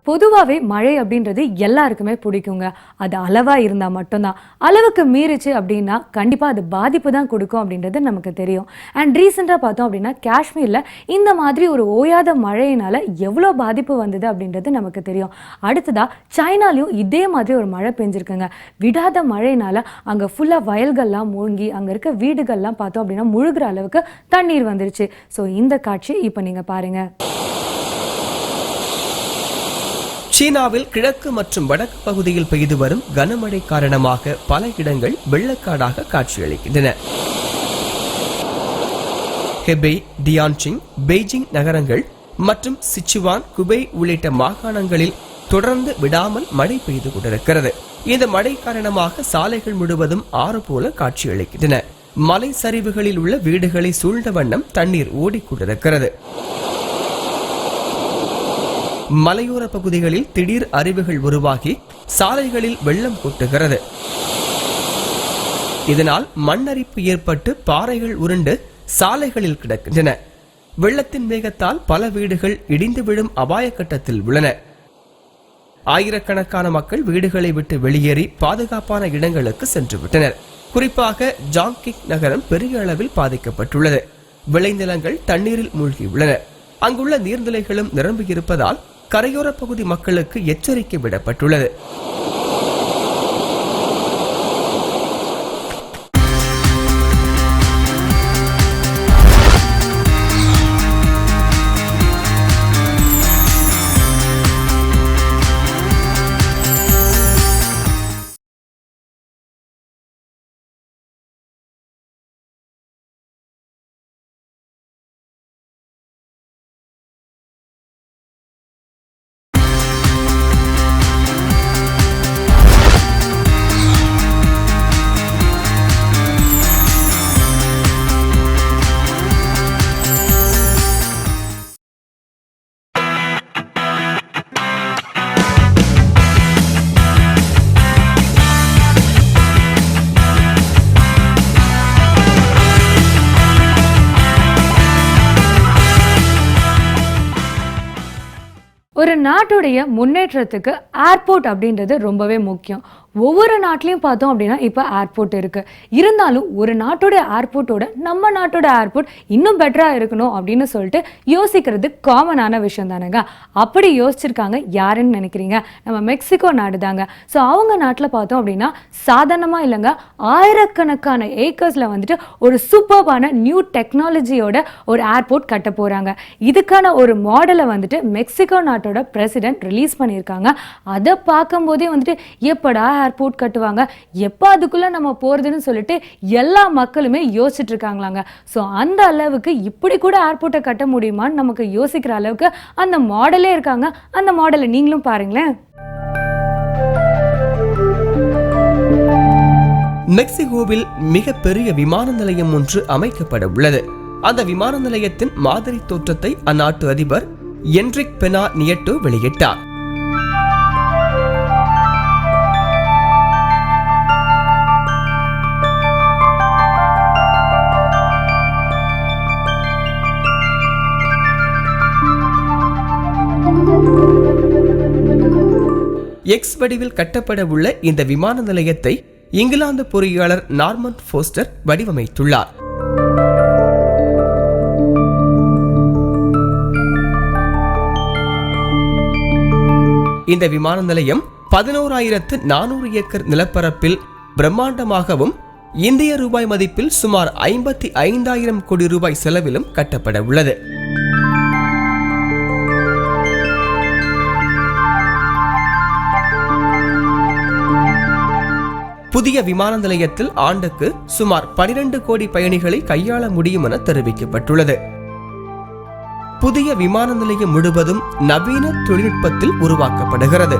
பொதுவாகவே மழை அப்படின்றது எல்லாருக்குமே பிடிக்குங்க. அது அளவாக இருந்தால் மட்டும்தான். அளவுக்கு மீறிச்சு அப்படின்னா கண்டிப்பாக அது பாதிப்பு தான் கொடுக்கும் அப்படின்றது நமக்கு தெரியும். அண்ட் ரீசெண்டாக பார்த்தோம் அப்படின்னா காஷ்மீரில் இந்த மாதிரி ஒரு ஓயாத மழையினால் எவ்வளோ பாதிப்பு வந்தது அப்படின்றது நமக்கு தெரியும். அடுத்ததாக சைனாலையும் இதே மாதிரி ஒரு மழை பெஞ்சிருக்குங்க. விடாத மழையினால் அங்கே ஃபுல்லாக வயல்கள்லாம் மூழ்கி அங்கே இருக்க வீடுகள்லாம் பார்த்தோம் அப்படின்னா முழுகிற அளவுக்கு தண்ணீர் வந்துருச்சு. ஸோ இந்த காட்சி இப்போ நீங்கள் பாருங்கள். சீனாவில் கிழக்கு மற்றும் வடக்கு பகுதியில் பெய்து வரும் கனமழை காரணமாக பல இடங்கள் வெள்ளக்காடாக காட்சியளிக்கின்றன. ஹெபெய், டியான்சிங், பெய்ஜிங் நகரங்கள் மற்றும் சிச்சுவான், குபை உள்ளிட்ட மாகாணங்களில் தொடர்ந்து விடாமல் மழை பெய்து கொண்டிருக்கிறது. இந்த மழை காரணமாக சாலைகள் முழுவதும் ஆறு போல காட்சியளிக்கின்றன. மலை சரிவுகளில் உள்ள வீடுகளை சூழ்ந்த வண்ணம் தண்ணீர் ஓடிக்கொண்டிருக்கிறது. மலையோர பகுதிகளில் திடீர் அருவிகள் உருவாகி சாலைகளில் வெள்ளம் கொட்டுகிறது. இதனால் மண்ணரிப்பு ஏற்பட்டு பாறைகள் உருண்டு சாலைகளில் கிடக்கின்றன. வெள்ளத்தின் வேகத்தால் பல வீடுகள் இடிந்து விழும் அபாய கட்டத்தில் உள்ளன. ஆயிரக்கணக்கான மக்கள் வீடுகளை விட்டு வெளியேறி பாதுகாப்பான இடங்களுக்கு சென்று விட்டனர். குறிப்பாக ஜாங்கிக் நகரம் பெரிய அளவில் பாதிக்கப்பட்டுள்ளது. விளைநிலங்கள் தண்ணீரில் மூழ்கியுள்ளன. அங்குள்ள நீர்நிலைகளும் நிரம்பியிருப்பதால் கரையோர பகுதி மக்களுக்கு எச்சரிக்கை விடப்பட்டுள்ளது. ஒரு நாட்டுடைய முன்னேற்றத்துக்கு ஏர்போர்ட் அப்படின்றது ரொம்பவே முக்கியம். ஒவ்வொரு நாட்டிலையும் பார்த்தோம் அப்படின்னா இப்போ ஏர்போர்ட் இருக்குது. இருந்தாலும் ஒரு நாட்டோட ஏர்போர்ட்டோட நம்ம நாட்டோட ஏர்போர்ட் இன்னும் பெட்டராக இருக்கணும் அப்படின்னு சொல்லிட்டு யோசிக்கிறது காமனான விஷயம் தானேங்க. அப்படி யோசிச்சிருக்காங்க யாருன்னு நினைக்கிறீங்க? நம்ம மெக்சிகோ நாடு தாங்க. ஸோ அவங்க நாட்டில் பார்த்தோம் அப்படின்னா சாதாரணமாக இல்லைங்க, ஆயிரக்கணக்கான ஏக்கர்ஸில் வந்துட்டு ஒரு சூப்பர்பான நியூ டெக்னாலஜியோட ஒரு ஏர்போர்ட் கட்ட போகிறாங்க. இதுக்கான ஒரு மாடலை வந்துட்டு மெக்சிகோ நாட்டோட பிரசிடென்ட் ரிலீஸ் பண்ணியிருக்காங்க. அதை பார்க்கும்போதே வந்துட்டு எப்படா ஏர்போர்ட் கட்டுவாங்க, எப்போ அதுக்குள்ள நம்ம போறதுன்னு சொல்லிட்டு எல்லா மக்களுமே யோசிச்சுட்டு இருக்காங்களாங்க. ஸோ அந்த அளவுக்கு இப்படி கூட ஏர்போர்ட்டை கட்ட முடியுமான்னு நமக்கு யோசிக்கிற அளவுக்கு அந்த மாடலே இருக்காங்க. அந்த மாடலை நீங்களும் பாருங்களேன். மெக்சிகோவில் மிகப்பெரிய விமான நிலையம் ஒன்று அமைக்கப்பட உள்ளது. அந்த விமான நிலையத்தின் மாதிரி தோற்றத்தை அந்நாட்டு அதிபர் என்ரிக் பெனா நியட்டோ வெளியிட்டார். எக்ஸ் வடிவில் கட்டப்பட உள்ள இந்த விமான நிலையத்தை இங்கிலாந்து பொறியாளர் நார்மன் ஃபோஸ்டர் வடிவமைத்துள்ளார். இந்த விமான நிலையம் 11,400 ஏக்கர் நிலப்பரப்பில் பிரம்மாண்டமாகவும் இந்திய ரூபாய் மதிப்பில் சுமார் 55,000 கோடி ரூபாய் செலவிலும் கட்டப்பட உள்ளது. புதிய விமான நிலையத்தில் ஆண்டுக்கு சுமார் 12 கோடி பயணிகளை கையாள முடியும் என தெரிவிக்கப்பட்டுள்ளது. புதிய விமான நிலையம் முழுவதும் நவீன தொழில்நுட்பத்தில் உருவாக்கப்படுகிறது.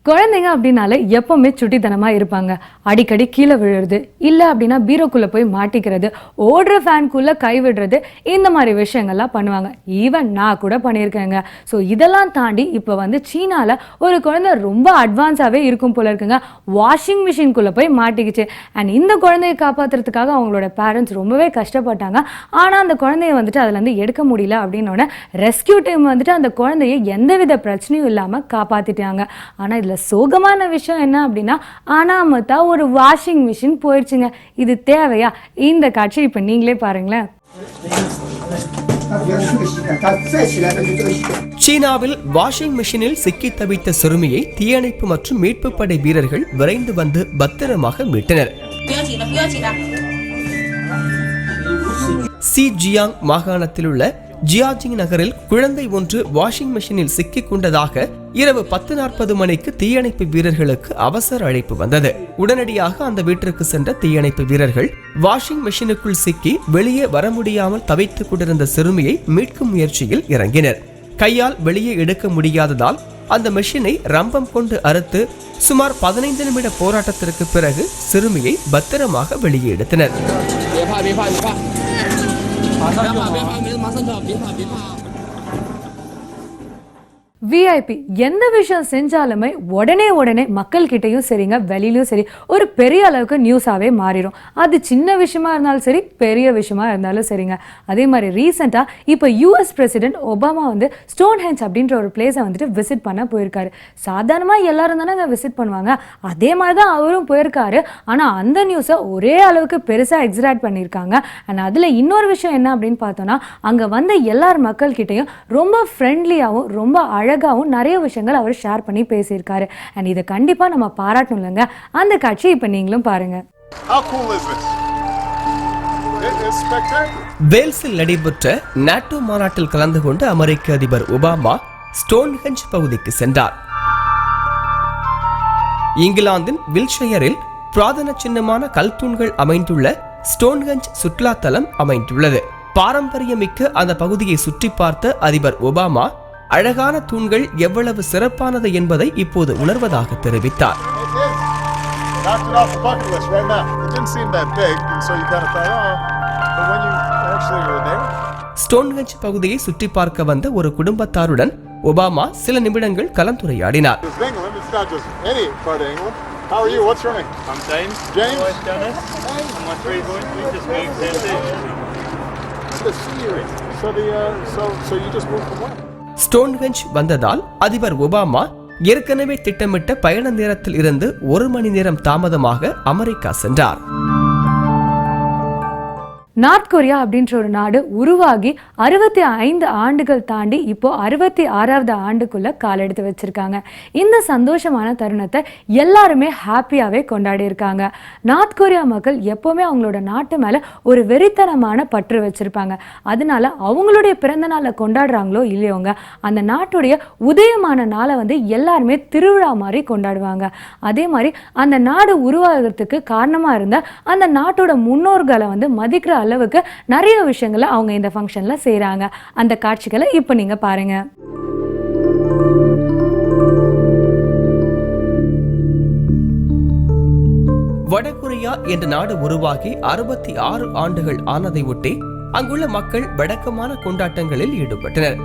குழந்தைங்க அப்படின்னாலே எப்பவுமே சுட்டித்தனமா இருப்பாங்க. அடிக்கடி கீழே விழுறது, இல்ல அப்படின்னா பீரோக்குள்ள போய் மாட்டிக்கிறது, ஓடுற ஃபேனுக்குள்ள கை விடுறது, இந்த மாதிரி விஷயங்கள்லாம் பண்ணுவாங்க. ஈவன் நான் கூட பண்ணியிருக்கேங்க. ஸோ இதெல்லாம் தாண்டி இப்போ வந்து சீனால ஒரு குழந்தை ரொம்ப அட்வான்ஸாகவே இருக்கும் போல இருக்குங்க. வாஷிங் மிஷின்குள்ள போய் மாட்டிக்கிச்சு. அண்ட் இந்த குழந்தையை காப்பாற்றுறதுக்காக அவங்களோட பேரண்ட்ஸ் ரொம்பவே கஷ்டப்பட்டாங்க. ஆனால் அந்த குழந்தைய வந்துட்டு அதுலேருந்து எடுக்க முடியல அப்படின்னோடனே ரெஸ்கியூ டீம் வந்துட்டு அந்த குழந்தைய எந்தவித பிரச்சனையும் இல்லாமல் காப்பாற்றிட்டாங்க. ஆனால் இதில் சோகமான விஷயம் என்ன அப்படின்னா, அனாமத்தா ஒரு வாஷிங் மிஷின் போயிடுச்சுங்க. இது தேவையா? இந்த காட்சி இப்போ நீங்களே பாருங்களேன். சீனாவில் வாஷிங் மிஷினில் சிக்கி தவித்த சிறுமியை தீயணைப்பு மற்றும் மீட்பு படை வீரர்கள் விரைந்து வந்து பத்திரமாக மீட்டனர். சி ஜியாங் மாகாணத்தில் உள்ள ஜியாஜிங் நகரில் குழந்தை ஒன்று வாஷிங் மிஷினில் சிக்கிக் கொண்டதாக இரவு 10:40 மணிக்கு தீயணைப்பு வீரர்களுக்கு அவசர அழைப்பு வந்தது. உடனடியாக அந்த வீட்டிற்கு சென்ற தீயணைப்பு வீரர்கள் வாஷிங் மிஷினுக்குள் சிக்கி வெளியே வர முடியாமல் தவித்துக் கொண்டிருந்த சிறுமியை மீட்கும் முயற்சியில் இறங்கினர். கையால் வெளியே எடுக்க முடியாததால் அந்த மெஷினை ரம்பம் கொண்டு அறுத்து சுமார் 15 நிமிட போராட்டத்திற்கு பிறகு சிறுமியை பத்திரமாக வெளியே எடுத்தனர். விஐபி எந்த விஷயம் செஞ்சாலுமே உடனே மக்கள் கிட்டையும் சரிங்க, வெளியிலும் சரி ஒரு பெரிய அளவுக்கு நியூஸாகவே மாறிடும். அது சின்ன விஷயமா இருந்தாலும் சரி, பெரிய விஷயமா இருந்தாலும் சரிங்க. அதே மாதிரி ரீசெண்டாக இப்போ யூஎஸ் பிரசிடென்ட் ஒபாமா வந்து ஸ்டோன்ஹெஞ்ச் அப்படின்ற ஒரு பிளேஸை வந்துட்டு விசிட் பண்ண போயிருக்காரு. சாதாரணமாக எல்லாரும் தானே அங்கே விசிட் பண்ணுவாங்க, அதே மாதிரி தான் அவரும் போயிருக்காரு. ஆனால் அந்த நியூஸை ஒரே அளவுக்கு பெருசாக எக்ஸிராட் பண்ணியிருக்காங்க. அண்ட் அதில் இன்னொரு விஷயம் என்ன அப்படின்னு பார்த்தோன்னா, அங்கே வந்த எல்லார் மக்கள் கிட்டையும் ரொம்ப ஃப்ரெண்ட்லியாகவும் ரொம்ப அழகாவும் நிறைய விஷயங்கள் அவர் ஷேர் பண்ணி பேசியிருக்காரு. அண்ட் இதை கண்டிப்பா நம்ம பாராட்டணும்லங்க. அந்த காட்சி இப்ப நீங்களும் பாருங்க. வேல்ஸில் நடைபெற்ற நாட்டோ மாநாட்டில் கலந்து கொண்ட அமெரிக்க அதிபர் ஒபாமா ஸ்டோன்ஹெஞ்ச் பகுதிக்கு சென்றார். இங்கிலாந்தின் வில்ஷயரில் புராதன சின்னமான கல்தூண்கள் அமைந்துள்ள ஸ்டோன்ஹெஞ்ச் சுற்றுலா தலம் அமைந்துள்ளது. பாரம்பரியமிக்க அந்த பகுதியை சுற்றி பார்த்த அதிபர் ஒபாமா அழகான தூண்கள் எவ்வளவு சிறப்பானது என்பதை இப்போது உணர்வதாக தெரிவித்தார். ஸ்டோன்ஹெஞ்ச் பகுதியை சுற்றி பார்க்க வந்த ஒரு குடும்பத்தாருடன் ஒபாமா சில நிமிடங்கள் கலந்துரையாடினார். ஸ்டோன்ஹெஞ்ச் வந்ததால் அதிபர் ஒபாமா ஏற்கனவே திட்டமிட்ட பயண நேரத்தில் இருந்து 1 மணி நேரம் தாமதமாக அமெரிக்கா சென்றார். நார்த் கொரியா அப்படின்ற ஒரு நாடு உருவாகி 65 ஆண்டுகள் தாண்டி இப்போ 66வது ஆண்டுக்குள்ள கால் எடுத்து வச்சிருக்காங்க. இந்த சந்தோஷமான தருணத்தை எல்லாருமே ஹாப்பியாவே கொண்டாடி இருக்காங்க. நார்த் கொரியா மக்கள் எப்பவுமே அவங்களோட நாட்டு மேல ஒரு வெறித்தனமான பற்று வச்சிருப்பாங்க. அதனால அவங்களுடைய பிறந்த நாளை கொண்டாடுறாங்களோ இல்லையோங்க, அந்த நாட்டுடைய உதயமான நாளை வந்து எல்லாருமே திருவிழா மாதிரி கொண்டாடுவாங்க. அதே மாதிரி அந்த நாடு உருவாகிறதுக்கு காரணமா இருந்த அந்த நாட்டோட முன்னோர்களை வந்து மதிக்கிற அளவுக்கு நிறைய விஷயங்களை அவங்க இந்த ஃபங்க்ஷன்ல செய்றாங்க. அந்த காட்சிகளை இப்போ நீங்க பாருங்க. வடகொரியா என்ற நாடு உருவாகி 66 ஆண்டுகள் ஆனதை ஒட்டி அங்குள்ள மக்கள் வழக்கமான கொண்டாட்டங்களில் ஈடுபட்டனர்.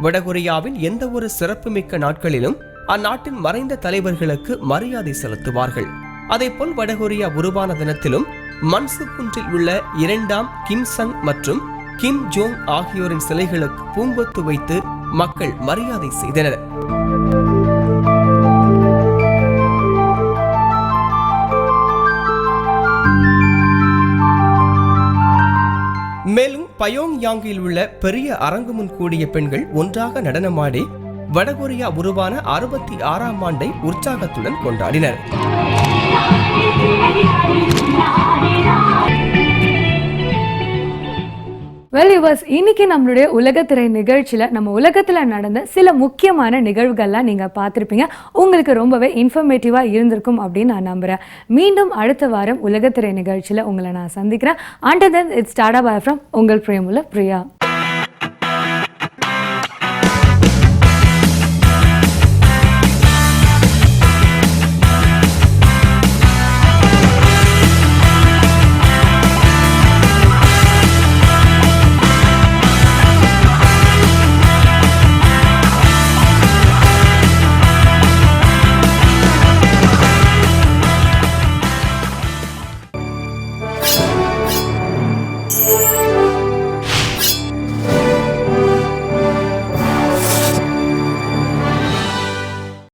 வடகொரியாவின் எந்த ஒரு சிறப்புமிக்க நாட்களிலும் அந்நாட்டின் மறைந்த தலைவர்களுக்கு மரியாதை செலுத்துவார்கள். அதேபோல் வடகொரியா உருவான தினத்திலும் மன்சு குன்றில் உள்ள 2ஆம் கிம் சங் மற்றும் கிம் ஜோங் ஆகியோரின் சிலைகளுக்கு பூங்கொத்து வைத்து மக்கள் மரியாதை செய்தனர். மேலும் பயோங் யாங்கில் உள்ள பெரிய அரங்கு முன் கூடிய பெண்கள் ஒன்றாக நடனமாடி வடகொரியா உருவான 66ஆம் ஆண்டை உற்சாகத்துடன் கொண்டாடினர். இன்னைக்கு நம்மளுடைய உலகத்திரை நிகழ்ச்சியில நம்ம உலகத்துல நடந்த சில முக்கியமான நிகழ்வுகள்லாம் நீங்க பார்த்திருப்பீங்க. உங்களுக்கு ரொம்பவே இன்ஃபர்மேட்டிவா இருந்திருக்கும் அப்படின்னு நான் நம்புறேன். மீண்டும் அடுத்த வாரம் உலகத்திரை நிகழ்ச்சியில உங்களை நான் சந்திக்கிறேன். Until then, it's Tada Bye from உங்கள் பிரேமுல பிரியா. வணக்கம்.